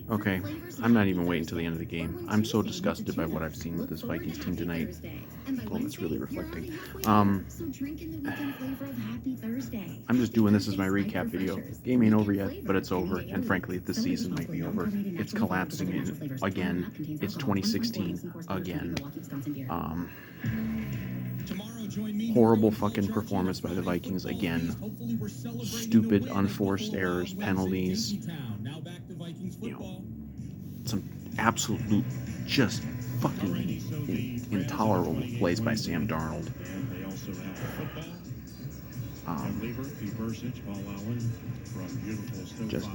Okay, I'm not even waiting till the end of the game. I'm so disgusted by what I've seen with this Vikings team tonight. Oh, that's really reflecting. I'm just doing this as my recap video. Game ain't over yet, but it's over, and frankly, this season might be over. It's collapsing again. It's 2016 again. Horrible fucking performance by the Vikings again. Stupid, unforced errors, penalties. Some absolute, just fucking intolerable plays by Sam Darnold. Just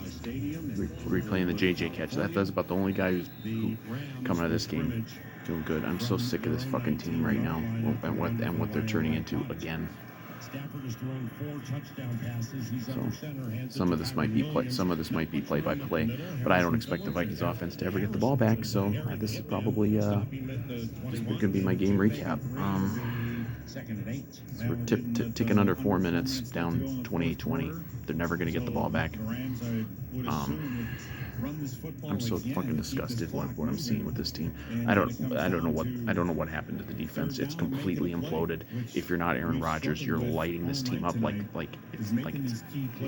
replaying the JJ catch. That's about the only guy who coming out of this game doing good. I'm so sick of this fucking team right now and what they're turning into again. So some of this might be play by play, but I don't expect the Vikings offense to ever get the ball back. So this is probably just going to be my game recap. So we're ticking under 4 minutes, down 28-20. They're never going to get the ball back. I'm so fucking disgusted what I'm seeing with this team. I don't know what happened to the defense. It's completely imploded. If you're not Aaron Rodgers, you're lighting this team up like it's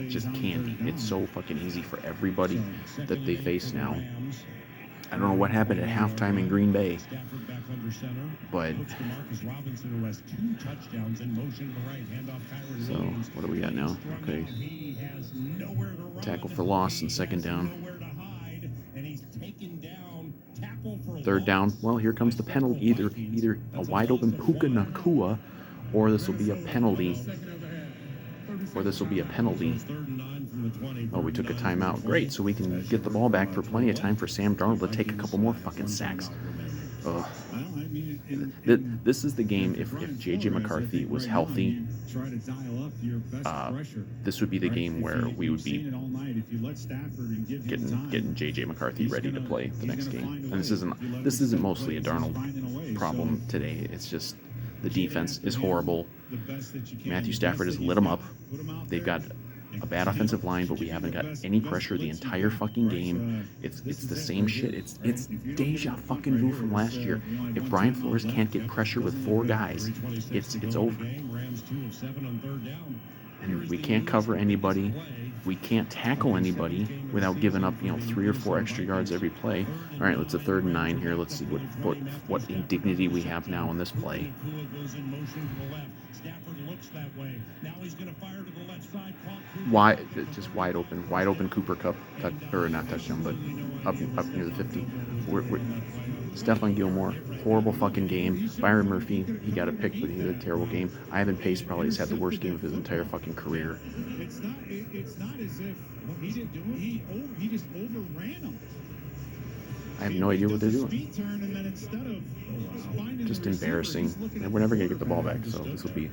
just candy. It's so fucking easy for everybody that they face now. I don't know what happened at halftime in Green Bay, but so what do we got now? Okay, tackle for loss and second down. Third down. Well, here comes the penalty. Either a wide open Puka Nakua, or this will be a penalty. Oh, we took a timeout. Great, so we can get the ball back for plenty of time for Sam Darnold to take a couple more fucking sacks. This is the game. If J.J. McCarthy was healthy, this would be the game where we would be getting J.J. McCarthy ready to play the next game. And this isn't mostly a Darnold problem today. It's just the defense is horrible. Matthew Stafford has lit them up. They've got a bad offensive line, but we haven't got any pressure the entire fucking game. It's the same shit. It's deja fucking vu from last year. If Brian Flores can't get pressure with 4 guys, it's over. And we can't cover anybody. We can't tackle anybody without giving up, 3 or 4 extra yards every play. All right, it's a 3rd and 9 here. Let's see what indignity we have now in this play. Just wide open Cooper Kupp, or not touchdown, but up near the 50. Stephon Gilmore, horrible fucking game. Byron Murphy, he got a pick, but he had a terrible game. Ivan Pace probably has had the worst game of his entire fucking career. It's not as if he didn't do it. He just overran him. I have no idea what they're doing. Just embarrassing. And we're never going to get the ball back, so this will be...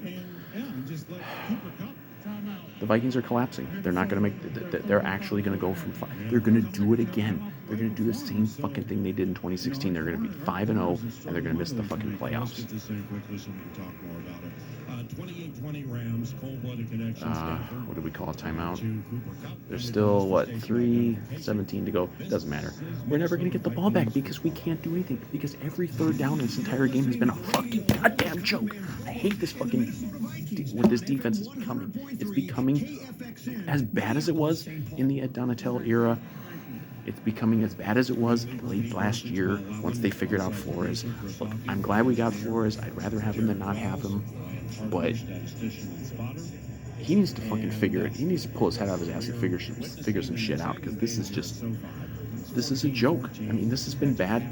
The Vikings are collapsing. They're not going to make... They're actually going to go from... They're going to do it again. They're going to do the same fucking thing they did in 2016. They're going to be 5-0, and they're going to miss the fucking playoffs. What do we call a timeout? There's still, 3:17 to go. It doesn't matter. We're never going to get the ball back because we can't do anything. Because every 3rd down in this entire game has been a fucking goddamn joke. I hate this fucking... what this defense is becoming. It's becoming as bad as it was in the Ed Donatell era. It's becoming as bad as it was late last year once they figured out Flores. Look, I'm glad we got Flores. I'd rather have him than not have him. But he needs to fucking figure it. He needs to pull his head out of his ass and figure some shit out, because this is a joke. I mean, this has been bad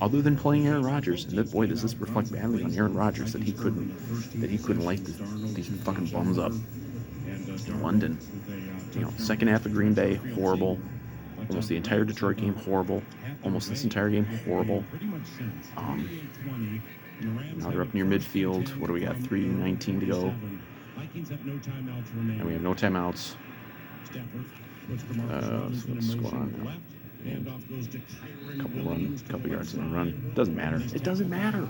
other than playing Aaron Rodgers. And boy, does this reflect badly on Aaron Rodgers that he couldn't light these fucking bums up in London. Second half of Green Bay, horrible. Almost the entire Detroit game, horrible. Almost this entire game, horrible. Now they're up near midfield. What do we got? 3:19 to go. And we have no timeouts. So what's going on now? Couple yards in a run. Doesn't matter. It doesn't matter.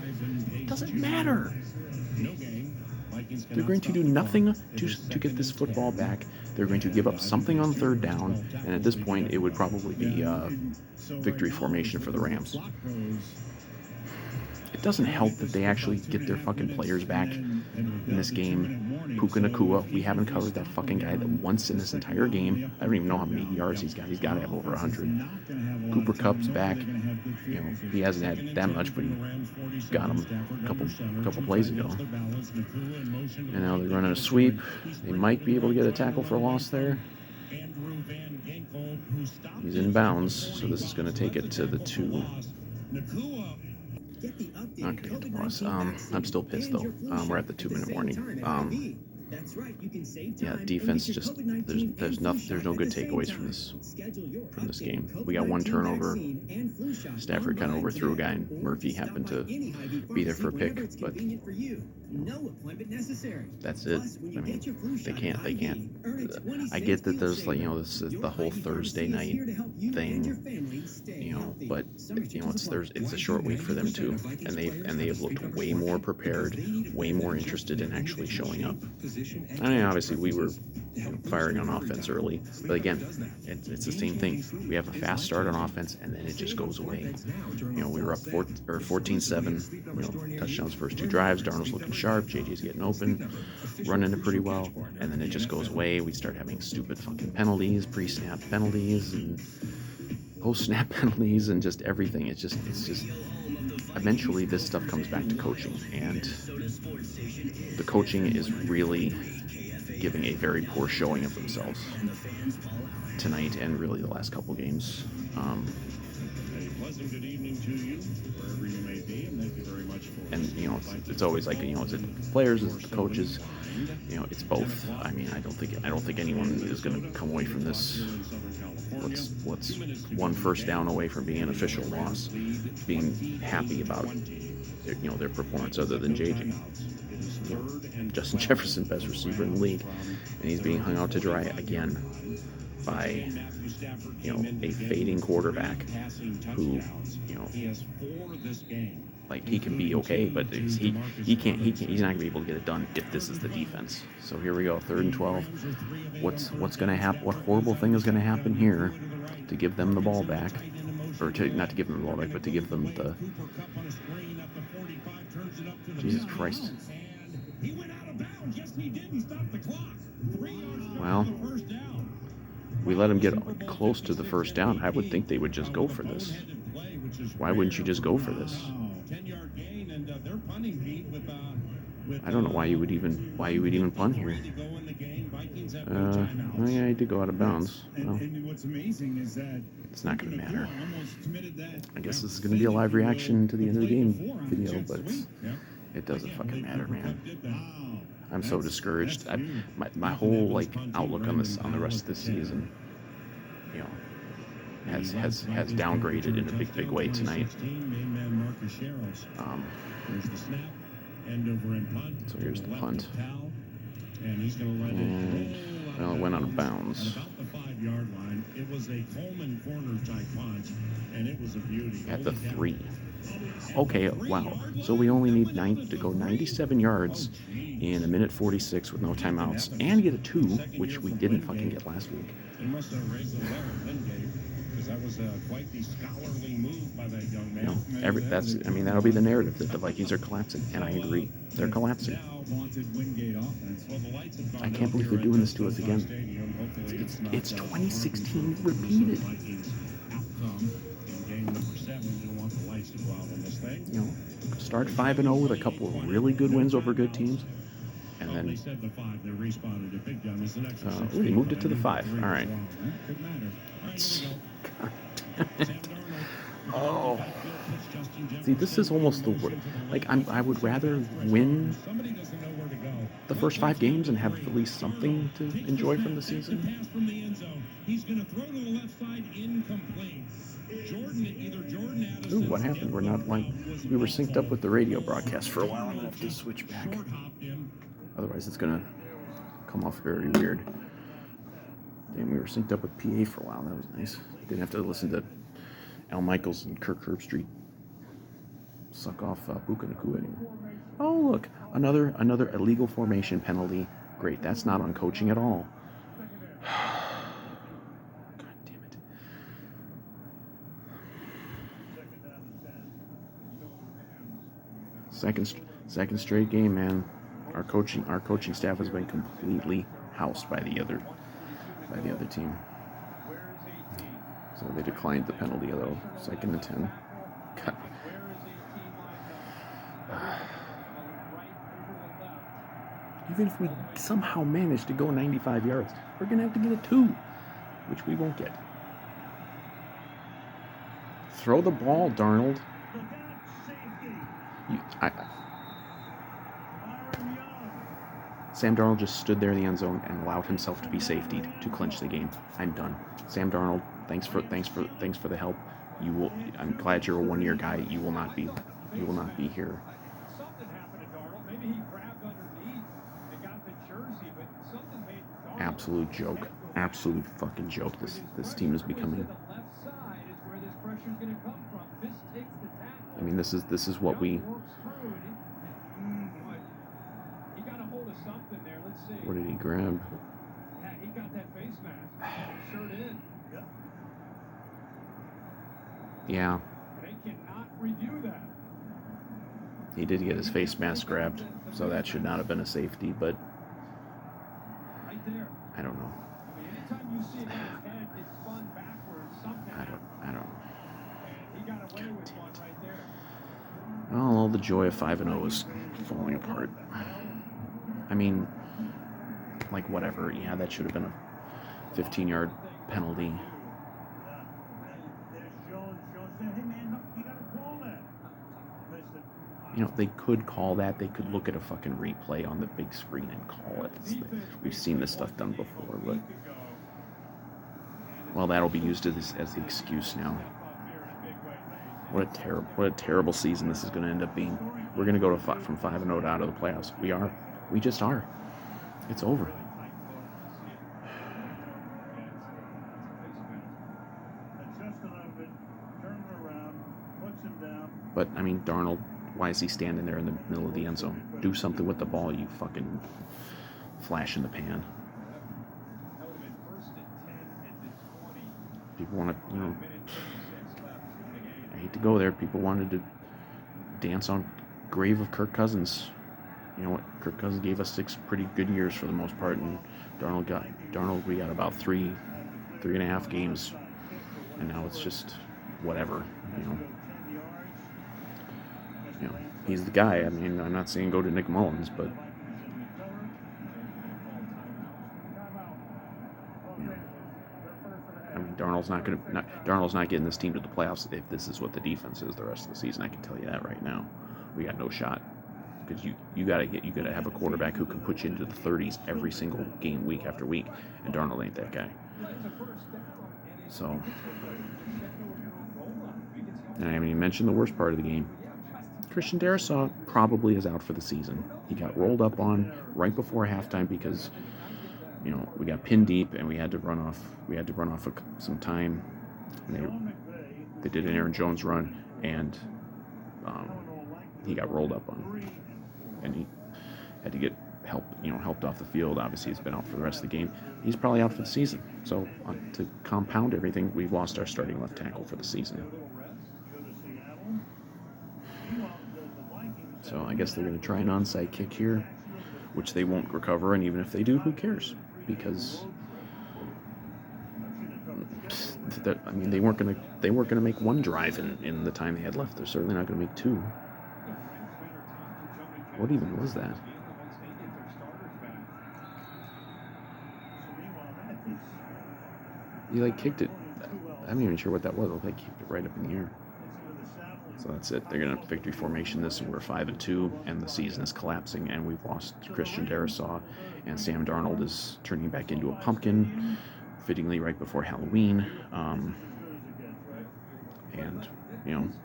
They're going to do nothing to get this football back. They're going to give up something on third down, and at this point, it would probably be victory formation for the Rams. It doesn't help that they actually get their fucking players back in this game. Puka Nacua, we haven't covered that fucking guy once in this entire game. I don't even know how many yards he's got. He's got to have over 100. Cooper Kupp's back. You know, he hasn't had that much, but he got him a couple plays ago. And now they're running a sweep. They might be able to get a tackle for a loss there. He's in bounds, so this is going to take it to the 2. Not gonna get the boss. I'm still pissed though. We're at the 2-minute warning. Yeah, defense just there's no good takeaways from this game. We got one turnover. Stafford kind of overthrew a guy, and Murphy happened to be there for a pick, but that's it. I mean, they can't. I get that there's like, you know, this is the whole Thursday night thing, you know, but you know, it's a short week for them too, and they have looked way more prepared, way more interested in actually showing up. I mean, obviously we were firing on offense early, but again, it's the same thing. We have a fast start on offense, and then it just goes away. You know, we were up 14-7. You know, touchdowns first 2 drives. Darnold's looking sharp. JJ's getting open, running it pretty well, and then it just goes away. We start having stupid fucking penalties, pre-snap penalties, and post-snap penalties, and just everything. It's just. Eventually, this stuff comes back to coaching, and the coaching is really giving a very poor showing of themselves tonight and really the last couple games. And you know, it's always like, you know, is it players, is it the coaches? You know, it's both. I mean, I don't think anyone is going to come away from this. What's one first down away from being an official loss, being happy about their performance other than JJ. You know, Justin Jefferson, best receiver in the league, and he's being hung out to dry again by a fading quarterback who like he can be okay, but he's not gonna be able to get it done if this is the defense. So here we go, 3rd and 12. What's gonna happen? What horrible thing is gonna happen here to give them the ball back, or not to give them the ball back, but to give them the Jesus Christ. Well, we let him get close to the first down. I would think they would just go for this. Why wouldn't you just go for this? I don't know why you would even punt here. Yeah, he did go out of bounds. Well, it's not going to matter. I guess this is going to be a live reaction to the end of the game video, but it doesn't fucking matter, man. I'm so discouraged. My whole outlook on the rest of this season, has downgraded in a big way tonight. So here's the punt. And well, it went out of bounds. It was a Coleman corner type punch, and it was a beauty. At the 3. Okay, wow. So we only need to go 97 yards in 1:46 with no timeouts and get a 2, which we didn't fucking get last week. He must have raised the level Wingate, because that was quite the scholarly move by that young man. That'll be the narrative, that the Vikings are collapsing, and I agree. They're collapsing. I can't believe they're doing this to us again. It's 2016 repeated. Start 5-0 with a couple of really good wins over good teams, and then they moved it to the 5. All right. God damn it. Oh. See, this is almost the worst. I would rather win the first 5 games and have at least something to enjoy from the season. Ooh, what happened? We're not we were synced up with the radio broadcast for a while. I'm gonna have to switch back. Otherwise, it's gonna come off very weird. Damn, we were synced up with PA for a while. That was nice. Didn't have to listen to Al Michaels and Kirk Herbstreit suck off Puka Nacua anymore. Oh, look, another illegal formation penalty. Great, that's not on coaching at all. Second straight game, man. Our coaching staff has been completely housed by the other team. So they declined the penalty though. 2nd and 10. God. Even if we somehow manage to go 95 yards, we're gonna have to get a 2, which we won't get. Throw the ball, Darnold. Sam Darnold just stood there in the end zone and allowed himself to be safetied to clinch the game. I'm done. Sam Darnold, thanks for the help. I'm glad you're a 1-year guy. You will not be here. Absolute joke. Absolute fucking joke. This team is becoming. I mean, this is what we. What did he grab? He got that face mask. Sure did. Yeah. They cannot review that. He did get his face mask grabbed, so that should not have been a safety, but right there. I don't know. I mean, anytime you see his head, it's spun backwards, something. I don't. And he got away with one right there. Well, all the joy of 5-0 is falling apart. I mean, like, whatever. Yeah, that should have been a 15-yard penalty. You know, they could call that. They could look at a fucking replay on the big screen and call it. We've seen this stuff done before, but well, that'll be used as the excuse now. What a terrible season this is going to end up being. We're going to go from 5-0 out of the playoffs. We just are. It's over. But I mean, Darnold, why is he standing there in the middle of the end zone? Do something with the ball, you fucking flash in the pan. People want to, I hate to go there. People wanted to dance on grave of Kirk Cousins. You know what? Kirk Cousins gave us 6 pretty good years for the most part, and we got about 3.5 games, and now it's just whatever, he's the guy. I mean, I'm not saying go to Nick Mullins, but I mean, Darnold's not getting this team to the playoffs if this is what the defense is the rest of the season. I can tell you that right now. We got no shot. Because you gotta have a quarterback who can put you into the 30s every single game, week after week, and Darnold ain't that guy. So, and I haven't even mentioned the worst part of the game. Christian Darrisaw probably is out for the season. He got rolled up on right before halftime because we got pinned deep and we had to run off some time. And they did an Aaron Jones run, and he got rolled up on. And he had to get helped off the field. Obviously, he's been out for the rest of the game. He's probably out for the season. So to compound everything, we've lost our starting left tackle for the season. So I guess they're going to try an onside kick here, which they won't recover. And even if they do, who cares? Because they weren't going to make one drive in the time they had left. They're certainly not going to make 2. What even was that? He kicked it. I'm not even sure what that was. They kicked it right up in the air. So that's it. They're going to victory formation this, and we're 5-2, and the season is collapsing, and we've lost Christian Darrisaw, and Sam Darnold is turning back into a pumpkin, fittingly right before Halloween. And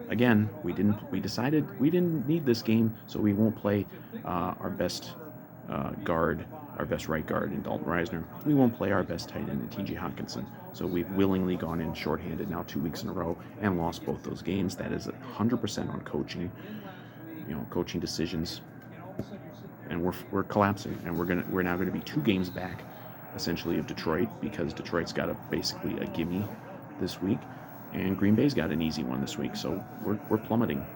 again, we decided we didn't need this game, so we won't play our best guard, our best right guard in Dalton Reisner. We won't play our best tight end in T.J. Hockenson. So we've willingly gone in shorthanded now 2 weeks in a row and lost both those games. That is 100% on coaching, coaching decisions, and we're collapsing. And we're now gonna be 2 games back, essentially, of Detroit, because Detroit's got basically a gimme this week. And Green Bay's got an easy one this week, so we're plummeting.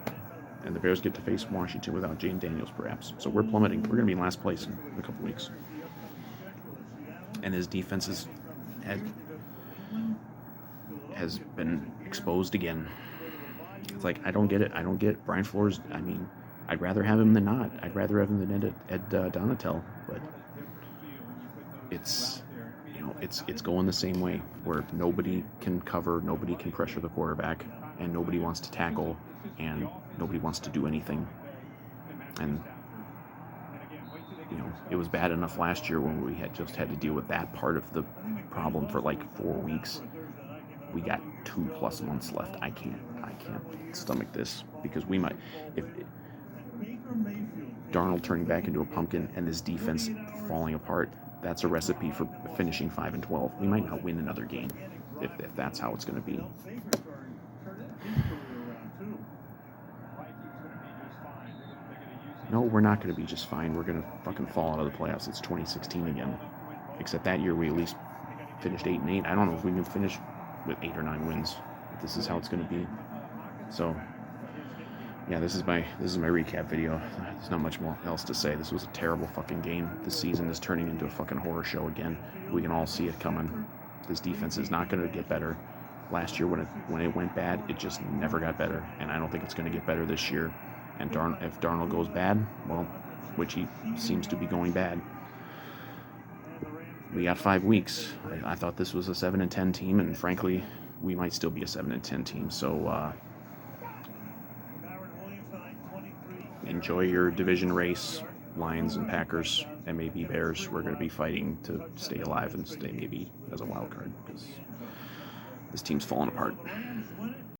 And the Bears get to face Washington without Jane Daniels, perhaps. So we're plummeting. We're going to be in last place in a couple weeks. And his defense has been exposed again. It's like, I don't get it. I don't get Brian Flores. I mean, I'd rather have him than not. I'd rather have him than Ed Donatel. But it's going the same way, where nobody can cover, nobody can pressure the quarterback, and nobody wants to tackle, and nobody wants to do anything. And it was bad enough last year when we had to deal with that part of the problem for like 4 weeks. We got 2+ months left. I can't stomach this, because we might, if Darnold turning back into a pumpkin and this defense falling apart, that's a recipe for finishing 5-12. We might not win another game if that's how it's going to be. No, we're not going to be just fine. We're going to fucking fall out of the playoffs. It's 2016 again. Except that year we at least finished 8-8. I don't know if we can finish with 8 or 9 wins. If this is how it's going to be. So, yeah, this is my recap video. There's not much more else to say. This was a terrible fucking game. This season is turning into a fucking horror show again. We can all see it coming. This defense is not going to get better. Last year when it went bad, it just never got better, and I don't think it's going to get better this year. And if Darnold goes bad, well, which he seems to be going bad, we got 5 weeks. I thought this was a 7-10 team, and frankly, we might still be a 7-10 team. So enjoy your division race, Lions and Packers, and maybe Bears. We're going to be fighting to stay alive and stay maybe as a wild card, because this team's falling apart.